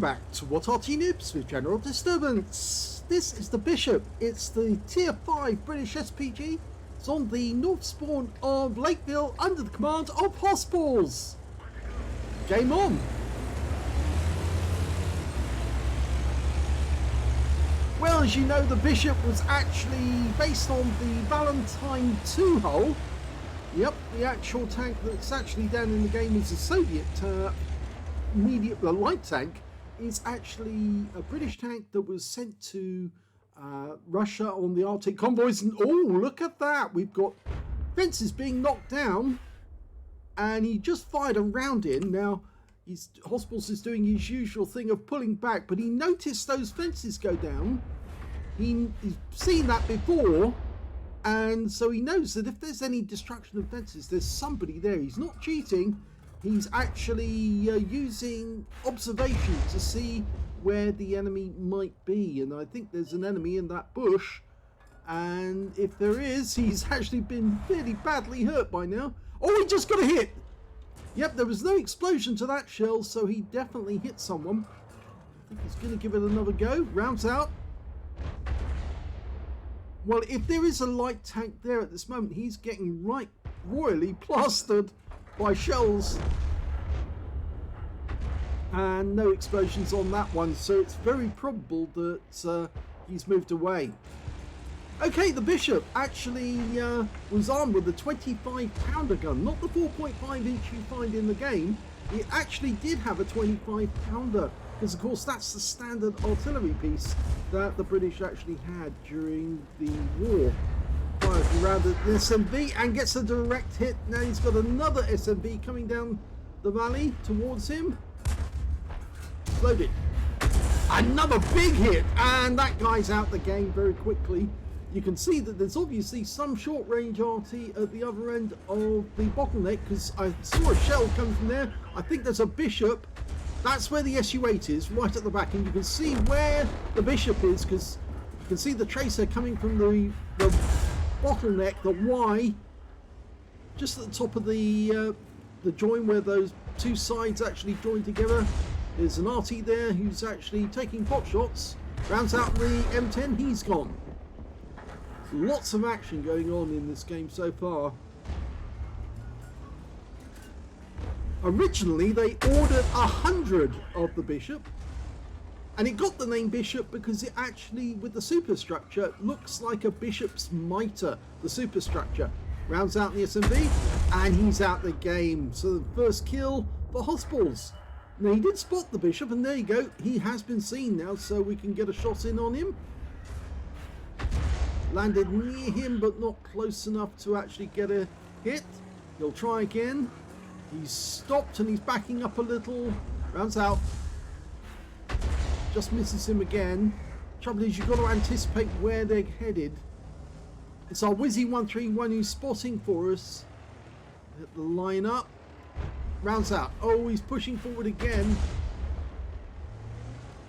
back to what Arty Noobs with General Disturbance. This is the Bishop. It's the Tier 5 British SPG. It's on the north spawn of Lakeville under the command of hossballs. Game on. Well, as you know, the Bishop was actually based on the Valentine 2 hull. Yep, the actual tank that's actually down in the game is a Soviet light tank. Is actually a British tank that was sent to Russia on the Arctic convoys. And oh, look at that! We've got fences being knocked down, and he just fired a round in. Now, hossballs is doing his usual thing of pulling back, but he noticed those fences go down. He's seen that before, and so he knows that if there's any destruction of fences, there's somebody there. He's not cheating. He's actually using observation to see where the enemy might be. And I think there's an enemy in that bush. And if there is, he's actually been fairly badly hurt by now. Oh, he just got a hit. Yep, there was no explosion to that shell, so he definitely hit someone. I think he's going to give it another go. Rounds out. Well, if there is a light tank there at this moment, he's getting right royally plastered by shells, and no explosions on that one, so it's very probable that he's moved away. Okay, the Bishop actually was armed with a 25-pounder gun, not the 4.5 inch you find in the game. It actually did have a 25-pounder, because of course that's the standard artillery piece that the British actually had during the war. Rather the SMV, and gets a direct hit. Now he's got another SMV coming down the valley towards him. Loaded. Another big hit, and that guy's out the game very quickly. You can see that there's obviously some short range RT at the other end of the bottleneck, because I saw a shell come from there. I think there's a Bishop. That's where the SU-8 is, right at the back, and you can see where the Bishop is, because you can see the tracer coming from the bottleneck, the Y, just at the top of the join where those two sides actually join together. There's an Arty there who's actually taking pot shots. Rounds out the M10, he's gone. Lots of action going on in this game so far. Originally they ordered 100 of the Bishop, and it got the name Bishop because it actually, with the superstructure, looks like a bishop's mitre, the superstructure. Rounds out the SMV, and he's out the game. So the first kill for hossballs. Now he did spot the Bishop, and there you go. He has been seen now, so we can get a shot in on him. Landed near him, but not close enough to actually get a hit. He'll try again. He's stopped, and he's backing up a little. Rounds out. Just misses him again. Trouble is, you've got to anticipate where they're headed. It's our Wizzy 131 who's spotting for us. Hit the line up. Rounds out. Oh, he's pushing forward again.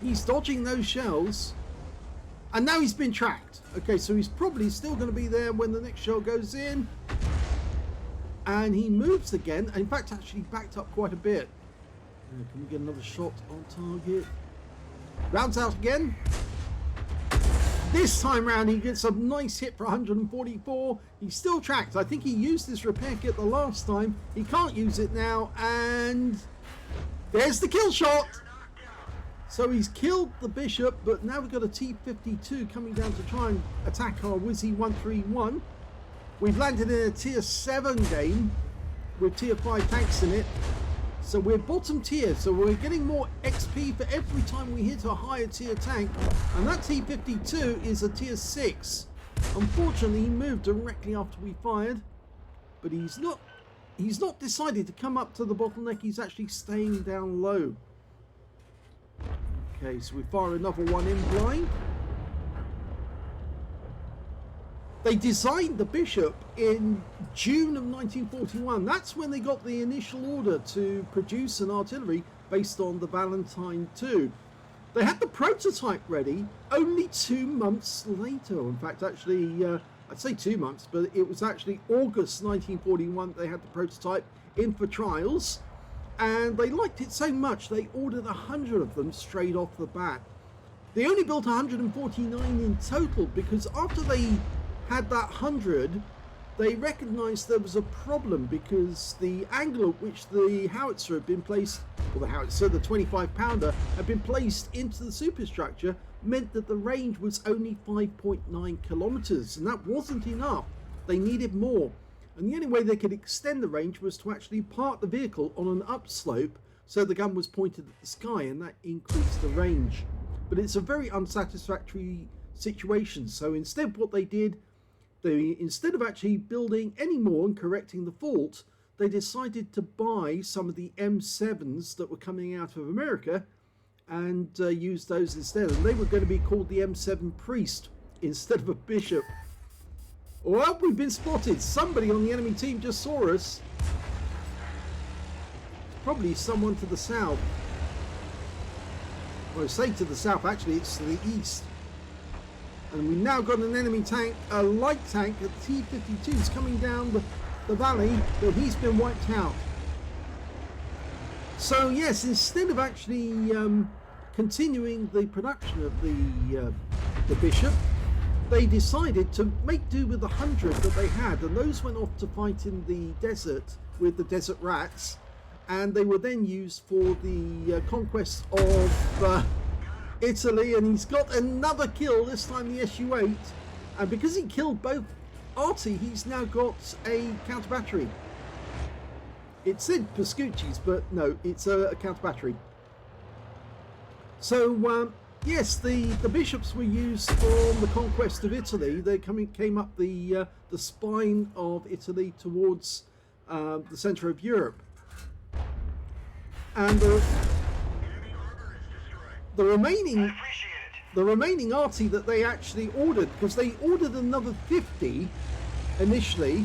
He's dodging those shells. And now he's been tracked. Okay, so he's probably still going to be there when the next shell goes in. And he moves again. In fact, actually backed up quite a bit. Can we get another shot on target? Rounds out again. This time round he gets a nice hit for 144. He's still tracked. I think he used his repair kit the last time. He can't use it now, and there's the kill shot. So he's killed the Bishop, but now we've got a T-52 coming down to try and attack our Wizzy 131. We've landed in a tier 7 game with tier 5 tanks in it. So we're bottom tier, so we're getting more XP for every time we hit a higher tier tank. And that T-52 is a tier 6. Unfortunately, he moved directly after we fired. But he's not decided to come up to the bottleneck. He's actually staying down low. Okay, so we fire another one in blind. They designed the Bishop in June of 1941. That's when they got the initial order to produce an artillery based on the Valentine 2. They had the prototype ready only 2 months later. In fact, actually, I'd say 2 months, but it was actually August 1941 they had the prototype in for trials. and they liked it so much they ordered 100 of them straight off the bat. They only built 149 in total because after they had that 100, they recognized there was a problem because the angle at which the howitzer had been placed, or the howitzer, the 25 pounder, had been placed into the superstructure meant that the range was only 5.9 kilometers, and that wasn't enough. They needed more. And the only way they could extend the range was to actually park the vehicle on an upslope so the gun was pointed at the sky, and that increased the range. But it's a very unsatisfactory situation. So instead what they did, instead of actually building any more and correcting the fault, they decided to buy some of the M7s that were coming out of America and use those instead. And they were going to be called the M7 Priest instead of a Bishop. Well, we've been spotted. Somebody on the enemy team just saw us. Probably someone to the south. Well, I say to the south, actually it's to the east. And we've now got an enemy tank, a light tank, a T-52's coming down the valley, but he's been wiped out. So yes, instead of actually continuing the production of the Bishop, they decided to make do with the 100 that they had, and those went off to fight in the desert with the desert rats, and they were then used for the conquest of Italy. And he's got another kill, this time the Su-8, and because he killed both Arty, he's now got a counter battery. It said Pascucci's, but no, it's a counter battery. So yes, the bishops were used for the conquest of Italy. They came up the spine of Italy towards the centre of Europe, and the remaining Arty that they actually ordered, because they ordered another 50 initially,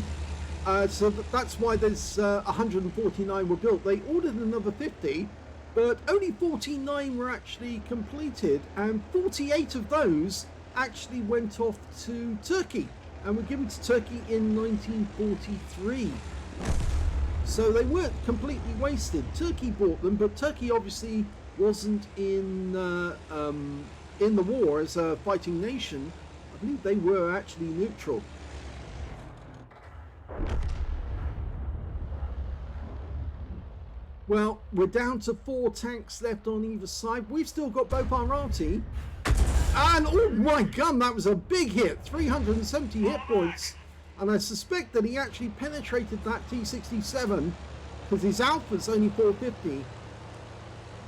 so that's why there's 149 were built. They ordered another 50, but only 49 were actually completed, and 48 of those actually went off to Turkey and were given to Turkey in 1943. So they weren't completely wasted. Turkey bought them, but Turkey obviously wasn't in the war as a fighting nation. I believe they were actually neutral. Well, we're down to 4 tanks left on either side. We've still got both our Arty. And oh my god, that was a big hit. 370 hit points. And I suspect that he actually penetrated that T67 because his alpha's only 450.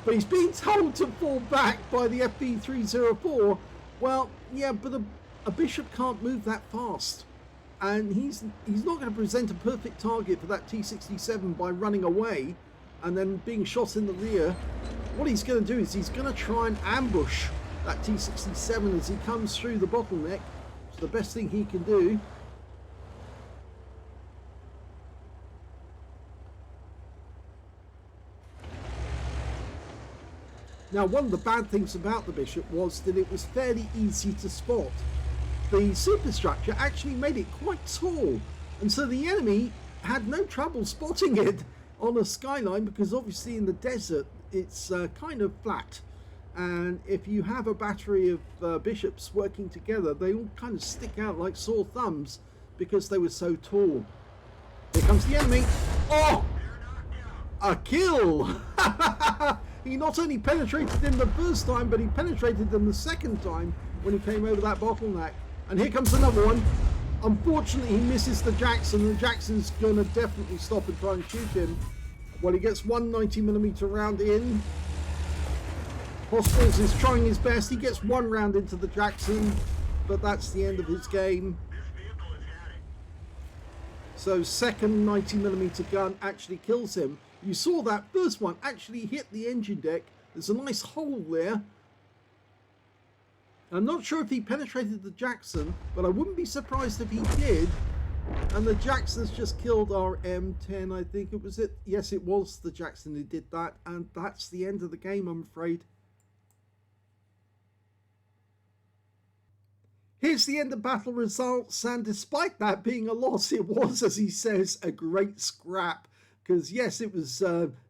But he's being told to fall back by the FV304. Well, yeah, but a bishop can't move that fast. And he's not going to present a perfect target for that T67 by running away and then being shot in the rear. What he's going to do is he's going to try and ambush that T67 as he comes through the bottleneck. It's the best thing he can do. Now, one of the bad things about the Bishop was that it was fairly easy to spot. The superstructure actually made it quite tall, and so the enemy had no trouble spotting it on a skyline, because obviously in the desert it's kind of flat, and if you have a battery of bishops working together, they all kind of stick out like sore thumbs because they were so tall. Here comes the enemy. Oh, a kill. He not only penetrated him the first time, but he penetrated them the second time when he came over that bottleneck. And here comes another one. Unfortunately, he misses the Jackson, and Jackson's going to definitely stop and try and shoot him. Well, he gets one 90mm round in. hossballs is trying his best. He gets one round into the Jackson, but that's the end of his game. So second 90mm gun actually kills him. You saw that first one actually hit the engine deck. There's a nice hole there. I'm not sure if he penetrated the Jackson, but I wouldn't be surprised if he did. And the Jackson's just killed our M10, I think it was it. Yes, it was the Jackson who did that. And that's the end of the game, I'm afraid. Here's the end of battle results, and despite that being a loss, it was, as he says, a great scrap. Because yes, it was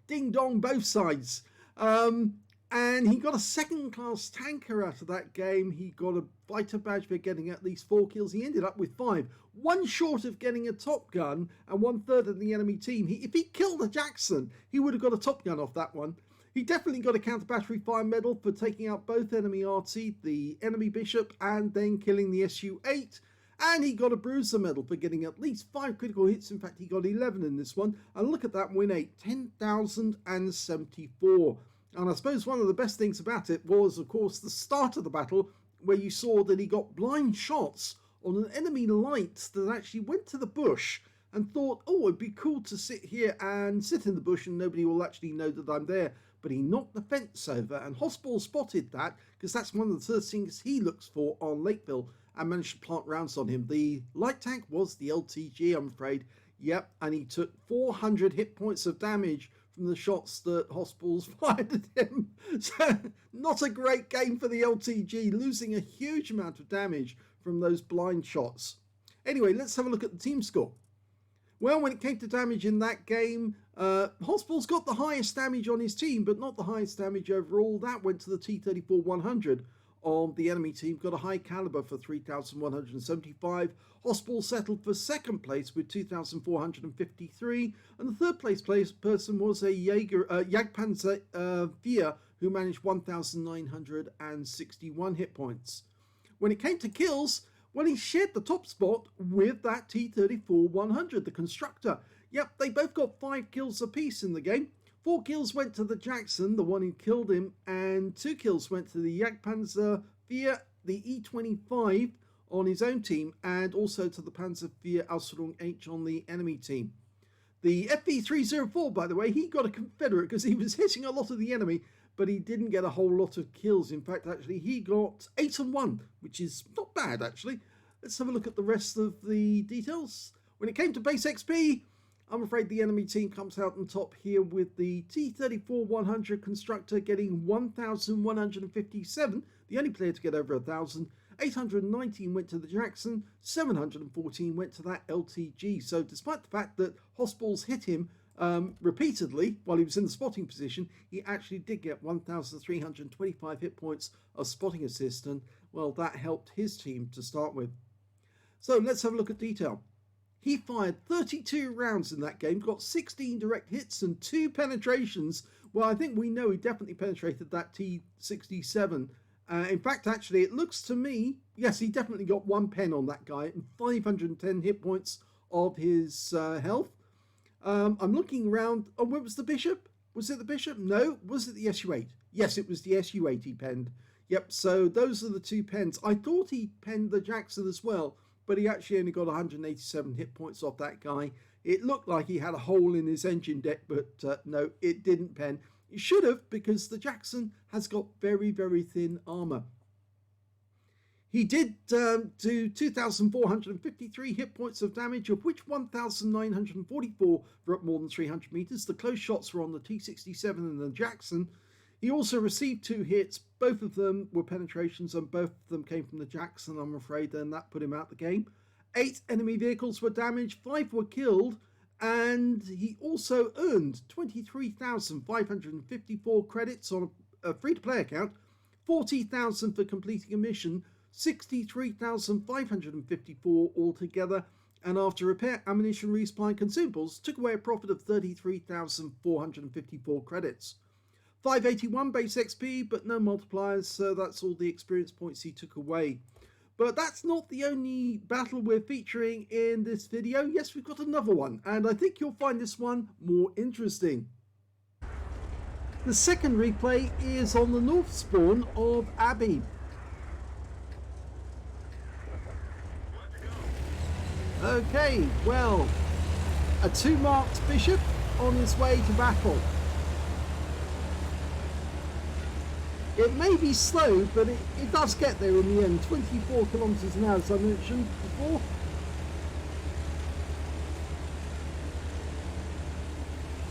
Ding dong, both sides. And he got a second-class tanker out of that game. He got a fighter badge for getting at least 4 kills. He ended up with 5. 1 short of getting a Top Gun and 1/3 of the enemy team. If he killed a Jackson, he would have got a Top Gun off that one. He definitely got a counter-battery fire medal for taking out both enemy Arty, the enemy Bishop, and then killing the SU-8. And he got a Bruiser medal for getting at least 5 critical hits. In fact, he got 11 in this one. And look at that win rate, 10,074. And I suppose one of the best things about it was, of course, the start of the battle, where you saw that he got blind shots on an enemy light that actually went to the bush and thought, oh, it'd be cool to sit here and sit in the bush and nobody will actually know that I'm there. But he knocked the fence over, and hossballs spotted that, because that's one of the first things he looks for on Lakeville, and managed to plant rounds on him. The light tank was the LTG, I'm afraid. Yep, and he took 400 hit points of damage from the shots that hossballs fired at him. So not a great game for the LTG, losing a huge amount of damage from those blind shots. Anyway, let's have a look at the team score. Well, when it came to damage in that game, hossballs got the highest damage on his team, but not the highest damage overall. That went to the T-34-100 on the enemy team, got a high caliber for 3,175. hossballs settled for second place with 2,453, and the third place person was a Jagdpanzer IV, who managed 1,961 hit points. When it came to kills, well, he shared the top spot with that T-34-100, the constructor. Yep, they both got 5 kills apiece in the game. 4 kills went to the Jackson, the one who killed him, and 2 kills went to the Jagdpanzer IV, the E25 on his own team, and also to the Panzer IV Aslains H on the enemy team. The FV304, by the way, he got a Confederate because he was hitting a lot of the enemy, but he didn't get a whole lot of kills. In fact, actually, he got 8 and 1, which is not bad, actually. Let's have a look at the rest of the details. When it came to base XP, I'm afraid the enemy team comes out on top here with the T-34-100 constructor getting 1,157, the only player to get over 1,000. 819 went to the Jackson, 714 went to that LTG. So despite the fact that hossballs hit him repeatedly while he was in the spotting position, he actually did get 1,325 hit points of spotting assist, and well, that helped his team to start with. So let's have a look at detail. He fired 32 rounds in that game, got 16 direct hits and 2 penetrations. Well, I think we know he definitely penetrated that T-67. In fact, actually, it looks to me, yes, he definitely got 1 pen on that guy and 510 hit points of his health. I'm looking around. Oh, where was the Bishop? Was it the Bishop? No. Was it the SU-8? Yes, it was the SU-8 he penned. Yep, so those are the 2 pens. I thought he penned the Jackson as well, but he actually only got 187 hit points off that guy. It looked like he had a hole in his engine deck, but no, it didn't pen. It should have, because the Jackson has got very, very thin armour. He did do 2,453 hit points of damage, of which 1,944 were up more than 300 metres. The close shots were on the T-67 and the Jackson. He also received 2 hits. Both of them were penetrations, and both of them came from the Jackson, I'm afraid, and that put him out the game. 8 enemy vehicles were damaged, 5 were killed, and he also earned 23,554 credits on a free-to-play account, 40,000 for completing a mission, 63,554 altogether, and after repair, ammunition, resupply and consumables, took away a profit of 33,454 credits. 581 base XP, but no multipliers, so that's all the experience points he took away. But that's not the only battle we're featuring in this video. Yes, we've got another one, and I think you'll find this one more interesting. The second replay is on the north spawn of Abbey. Okay, well, a 2-marked Bishop on his way to battle. It may be slow, but it does get there in the end. 24 kilometers an hour, as I mentioned before.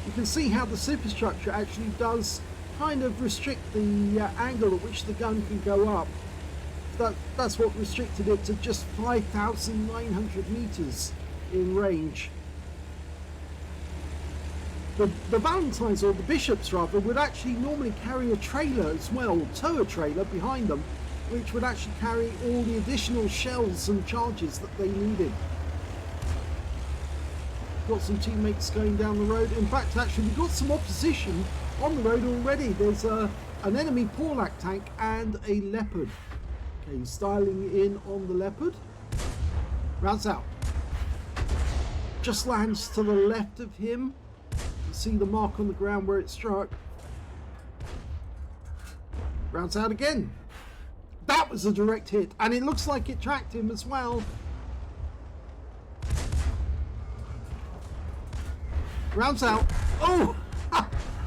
You can see how the superstructure actually does kind of restrict the angle at which the gun can go up. That's what restricted it to just 5,900 meters in range. the Valentines, or the Bishops rather, would actually normally carry a trailer as well, tow a trailer behind them, which would actually carry all the additional shells and charges that they needed. Got some teammates going down the road. In fact, actually, we've got some opposition on the road already. There's an enemy Porlac tank and a Leopard. Okay, he's styling in on the Leopard. Rounds out. Just lands to the left of him. You see the mark on the ground where it struck. Rounds out again. That was a direct hit, and it looks like it tracked him as well. Rounds out. Oh!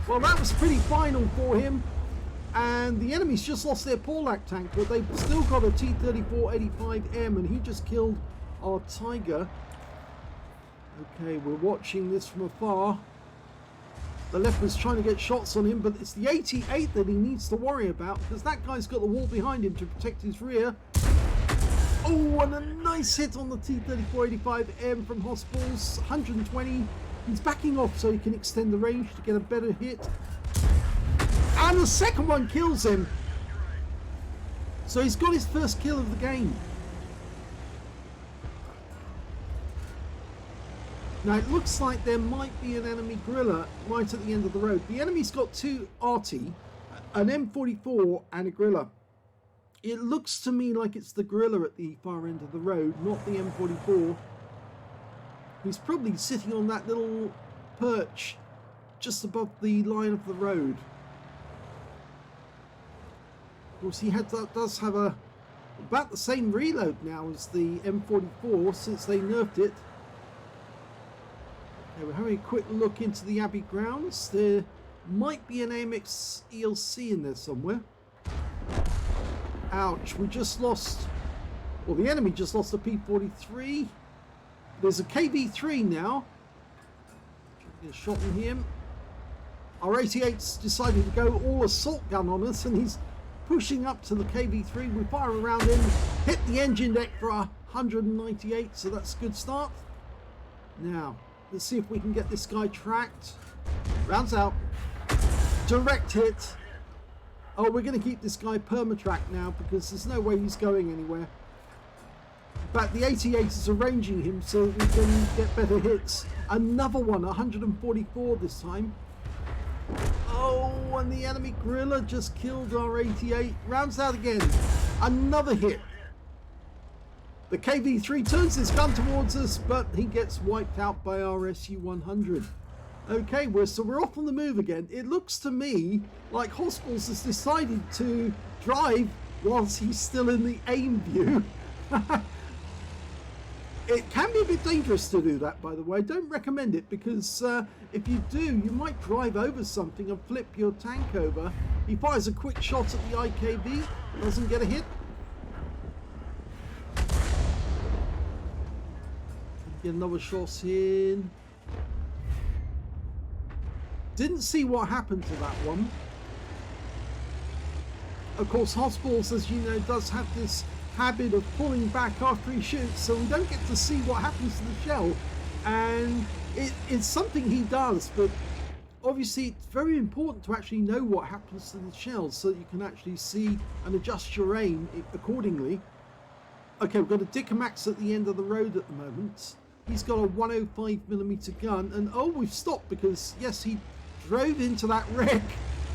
Well, that was pretty final for him. And the enemy's just lost their Porlac tank, but they've still got a T-34-85M, and he just killed our Tiger. Okay, we're watching this from afar. The Leopard's trying to get shots on him, but it's the 88 that he needs to worry about, because that guy's got the wall behind him to protect his rear. Oh, and a nice hit on the T-34-85M from hossballs. 120. He's backing off so he can extend the range to get a better hit. And the second one kills him. So he's got his first kill of the game. Now it looks like there might be an enemy Gorilla right at the end of the road. The enemy's got two Arty, an M44 and a Gorilla. It looks to me like it's the Gorilla at the far end of the road, not the M44. He's probably sitting on that little perch just above the line of the road. Of course, he does have about the same reload now as the M44 since they nerfed it. Okay, we're having a quick look into the Abbey grounds. There might be an AMX ELC in there somewhere. Ouch, we just lost, well, the enemy just lost a P43. There's a KV3 now. Get a shot on him. Our 88's decided to go all assault gun on us, and he's pushing up to the KV3. We fire around him, hit the engine deck for 198, so that's a good start. Now, let's see if we can get this guy tracked. Rounds out. Direct hit. Oh, we're going to keep this guy perma-tracked now because there's no way he's going anywhere. In fact, the 88 is arranging him so we can get better hits. Another one, 144 this time. Oh, and the enemy Gorilla just killed our 88. Rounds out again. Another hit. The KV3 turns his gun towards us, but he gets wiped out by our SU-100. Okay, so we're off on the move again. It looks to me like hossballs has decided to drive whilst he's still in the aim view. It can be a bit dangerous to do that, by the way. Don't recommend it, because if you do, you might drive over something and flip your tank over. He fires a quick shot at the IKV, doesn't get a hit. Get another shot in. Didn't see what happened to that one. Of course, hossballs, as you know, does have this habit of pulling back after he shoots, so we don't get to see what happens to the shell. And it's something he does, but obviously it's very important to actually know what happens to the shells so that you can actually see and adjust your aim accordingly. Okay, we've got a Dickomax at the end of the road at the moment. He's got a 105mm gun, and oh, we've stopped because, yes, he drove into that wreck.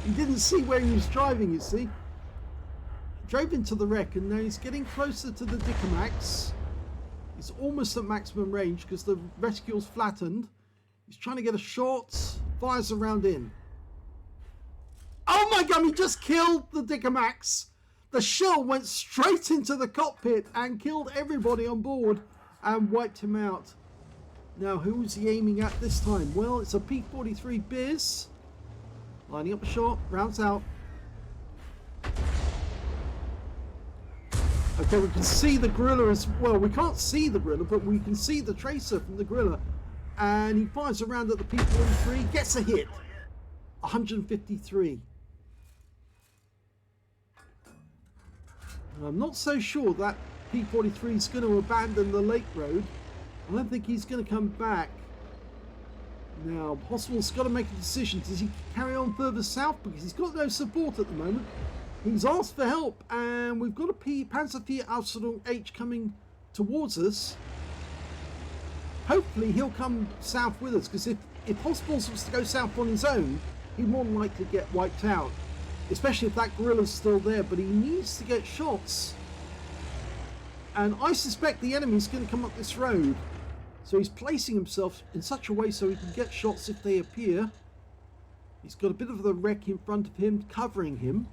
He didn't see where he was driving, you see. Drove into the wreck, and now he's getting closer to the Dickomax. He's almost at maximum range because the reticule's flattened. He's trying to get a shot, fires a round in. Oh my god, he just killed the Dickomax. The shell went straight into the cockpit and killed everybody on board and wiped him out. Now, who was he aiming at this time? Well, it's a P43 Biz. Lining up a shot, rounds out. Okay, we can see the Gorilla as well. We can't see the Gorilla, but we can see the tracer from the Gorilla. And he fires around at the P43, gets a hit. 153. I'm not so sure that P43 is going to abandon the Lake Road. I don't think he's going to come back. Now, Hossballs got to make a decision. Does he carry on further south? Because he's got no support at the moment. He's asked for help, and we've got a Panzer Aslains H coming towards us. Hopefully, he'll come south with us, because if Hossballs was to go south on his own, he'd more than likely get wiped out. Especially if that guerrilla's still there, but he needs to get shots. And I suspect the enemy's going to come up this road. So he's placing himself in such a way so he can get shots if they appear. He's got a bit of the wreck in front of him, covering him.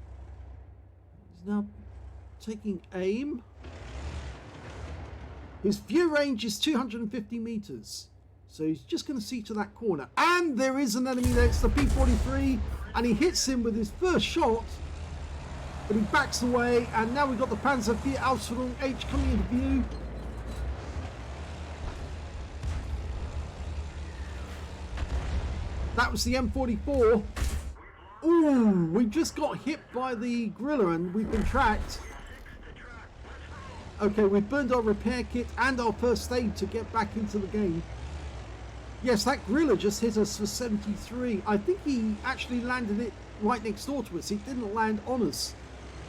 He's now taking aim. His view range is 250 meters. So he's just going to see to that corner. And there is an enemy there. It's the P-43. And he hits him with his first shot. But he backs away. And now we've got the Panzer Aslains H coming into view. That was the M44. Ooh, we just got hit by the guerrilla and we've been tracked. Okay, we've burned our repair kit and our first aid to get back into the game. Yes, that guerrilla just hit us for 73. I think he actually landed it right next door to us. It didn't land on us.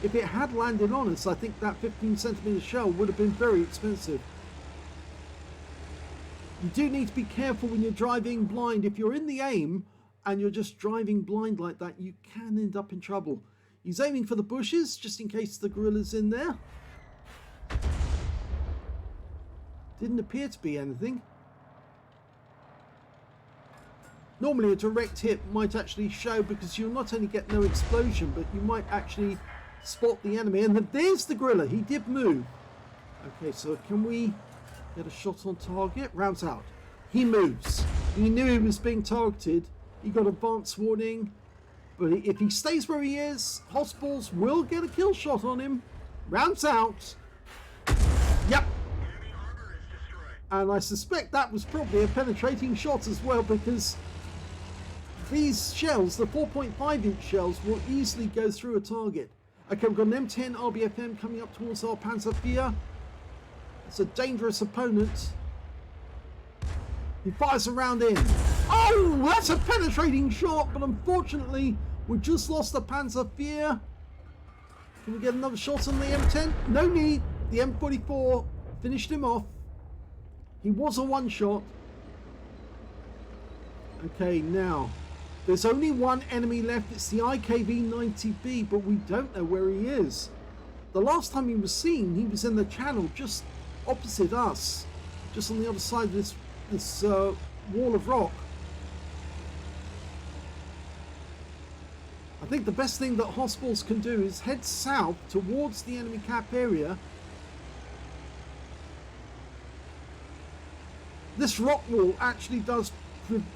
If it had landed on us, I think that 15cm shell would have been very expensive. You do need to be careful when you're driving blind. If you're in the aim and you're just driving blind like that, you can end up in trouble. He's aiming for the bushes just in case the guerrilla's in there. Didn't appear to be anything. Normally a direct hit might actually show because you'll not only get no explosion, but you might actually spot the enemy. And there's the guerrilla. He did move. Okay, so can we get a shot on target? Rounds out. He moves. He knew he was being targeted. He got advance warning. But if he stays where he is, Hossballs will get a kill shot on him. Rounds out. Yep. And I suspect that was probably a penetrating shot as well, because these shells, the 4.5-inch shells, will easily go through a target. Okay, we've got an M10 RBFM coming up towards our Panzer IV. It's a dangerous opponent. He fires a round in. Oh, that's a penetrating shot, but unfortunately, we just lost the Panzer IV. Can we get another shot on the M10? No need. The M44 finished him off. He was a one-shot. Okay, now, there's only one enemy left. It's the IKV-90B, but we don't know where he is. The last time he was seen, he was in the channel just opposite us, just on the other side of this wall of rock. I think the best thing that Hossballs can do is head south towards the enemy cap area. This rock wall actually does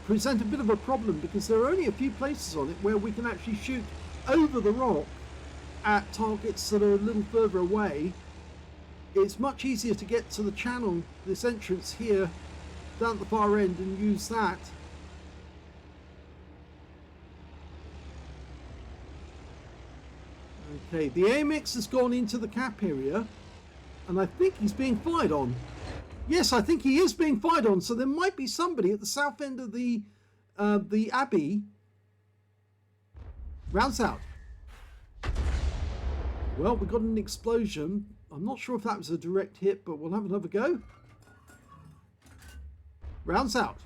present a bit of a problem because there are only a few places on it where we can actually shoot over the rock at targets that are a little further away. It's much easier to get to the channel, this entrance here, down at the far end, and use that. Okay, the AMX has gone into the cap area, and I think he's being fired on. Yes, I think he is being fired on, so there might be somebody at the south end of the Abbey. Rounds out. Well, we got an explosion. I'm not sure if that was a direct hit, but we'll have another go. Rounds out.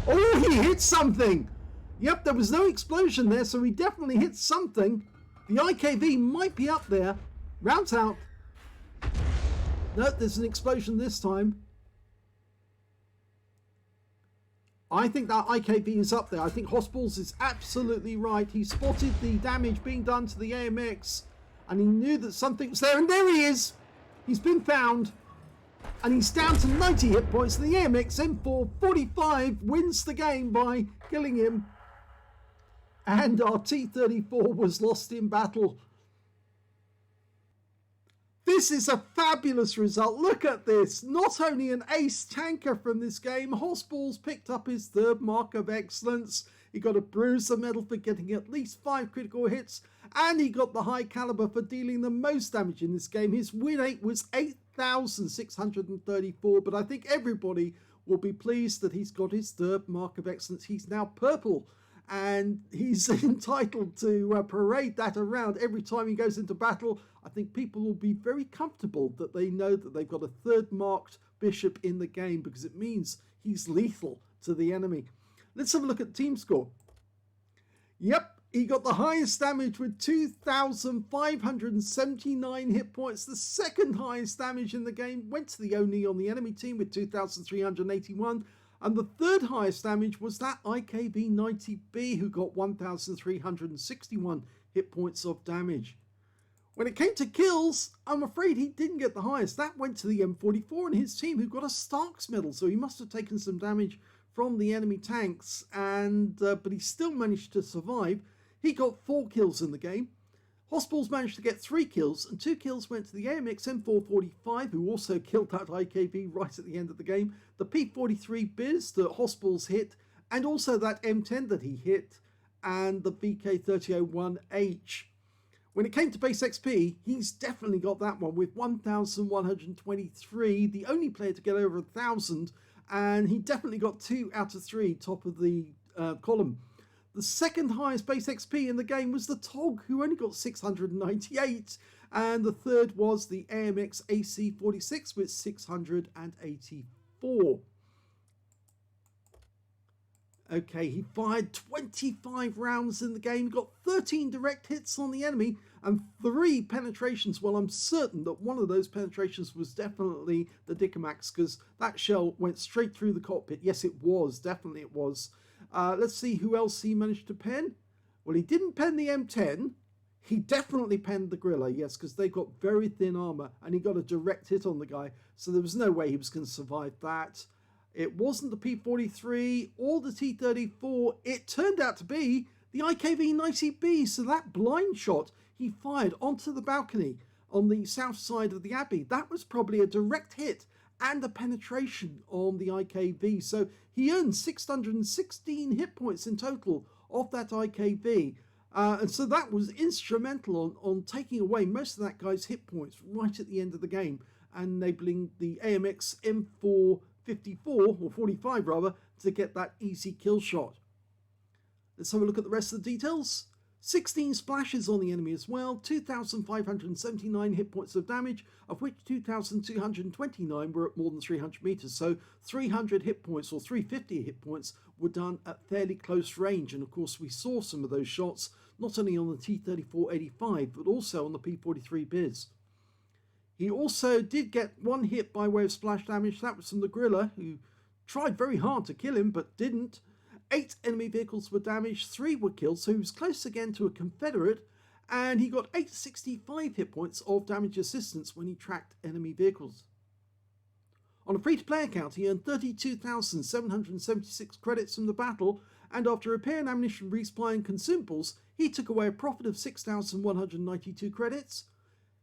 Oh, he hit something! Yep, there was no explosion there, so he definitely hit something. The IKV might be up there. Rounds out. No, there's an explosion this time. I think that IKV is up there. I think Hossballs is absolutely right. He spotted the damage being done to the AMX, and he knew that something was there, and there he is. He's been found, and he's down to 90 hit points. The AMX M445 wins the game by killing him, and our T-34 was lost in battle. This is a fabulous result. Look at this. Not only an ace tanker from this game, Hossballs picked up his third mark of excellence. He got a Bruiser medal for getting at least 5 critical hits, and he got the high caliber for dealing the most damage in this game. His win rate was 8,634, but I think everybody will be pleased that he's got his third mark of excellence. He's now purple, and he's entitled to parade that around every time he goes into battle. I think people will be very comfortable that they know that they've got a third marked bishop in the game, because it means he's lethal to the enemy. Let's have a look at team score. Yep, he got the highest damage with 2,579 hit points. The second highest damage in the game went to the Oni on the enemy team with 2,381. And the third highest damage was that IKV-90B, who got 1,361 hit points of damage. When it came to kills, I'm afraid he didn't get the highest. That went to the M44 and his team, who got a Stark's medal. So he must have taken some damage from the enemy tanks, and but he still managed to survive. He got 4 kills in the game. hossballs managed to get 3 kills, and 2 kills went to the AMX M445, who also killed that IKV right at the end of the game, the P43 Biz that hossballs hit, and also that M10 that he hit, and the VK3001H. When it came to base XP, he's definitely got that one with 1,123, the only player to get over 1,000, and he definitely got 2 out of 3 top of the column. The second highest base XP in the game was the Tog, who only got 698, and the third was the AMX AC46 with 684. Okay, he fired 25 rounds in the game, got 13 direct hits on the enemy and 3 penetrations. Well, I'm certain that one of those penetrations was definitely the Dickomax, because that shell went straight through the cockpit. Yes, it was. Definitely it was. Let's see who else he managed to pen. Well, he didn't pen the M10. He definitely penned the Gorilla, yes, because they got very thin armor, and he got a direct hit on the guy, so there was no way he was going to survive that. It wasn't the P43 or the T34. It turned out to be the IKV-90B. So that blind shot he fired onto the balcony on the south side of the Abbey, that was probably a direct hit and a penetration on the IKV. So he earned 616 hit points in total off that IKV. And so that was instrumental on taking away most of that guy's hit points right at the end of the game, and enabling the AMX M4 54 or 45 rather to get that easy kill shot. Let's have a look at the rest of the details. 16 splashes on the enemy as well, 2,579 hit points of damage, of which 2,229 were at more than 300 meters. So 300 hit points or 350 hit points were done at fairly close range, and of course we saw some of those shots not only on the T-34-85 but also on the P-43 Biz. He also did get 1 hit by way of splash damage. That was from the Gorilla, who tried very hard to kill him but didn't. 8 enemy vehicles were damaged, 3 were killed, so he was close again to a Confederate, and he got 865 hit points of damage assistance when he tracked enemy vehicles. On a free-to-play account, he earned 32,776 credits from the battle, and after repair and ammunition resupply and consumables, he took away a profit of 6,192 credits.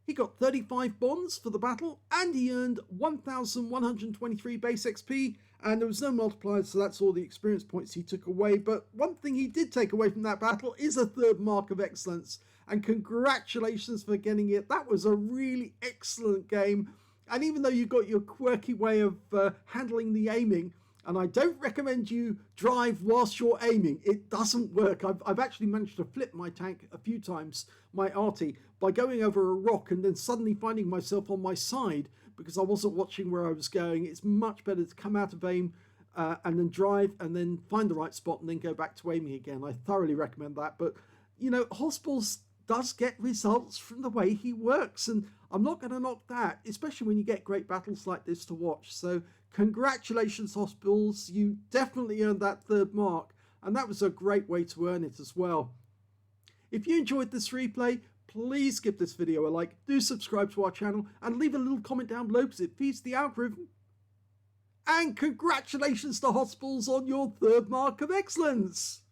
He got 35 bonds for the battle, and he earned 1,123 base XP, and there was no multiplier, so that's all the experience points he took away. But one thing he did take away from that battle is a 3rd mark of excellence, and congratulations for getting it. That was a really excellent game, and even though you got your quirky way of handling the aiming, and I don't recommend you drive whilst you're aiming. It doesn't work. I've actually managed to flip my tank a few times, my Arty, by going over a rock and then suddenly finding myself on my side because I wasn't watching where I was going. It's much better to come out of aim and then drive and then find the right spot and then go back to aiming again. I thoroughly recommend that. But, you know, hossballs does get results from the way he works, and I'm not going to knock that, especially when you get great battles like this to watch. So congratulations, hossballs, you definitely earned that 3rd mark, and that was a great way to earn it as well. If you enjoyed this replay, please give this video a like, do subscribe to our channel, and leave a little comment down below because it feeds the algorithm. And congratulations to hossballs on your 3rd mark of excellence!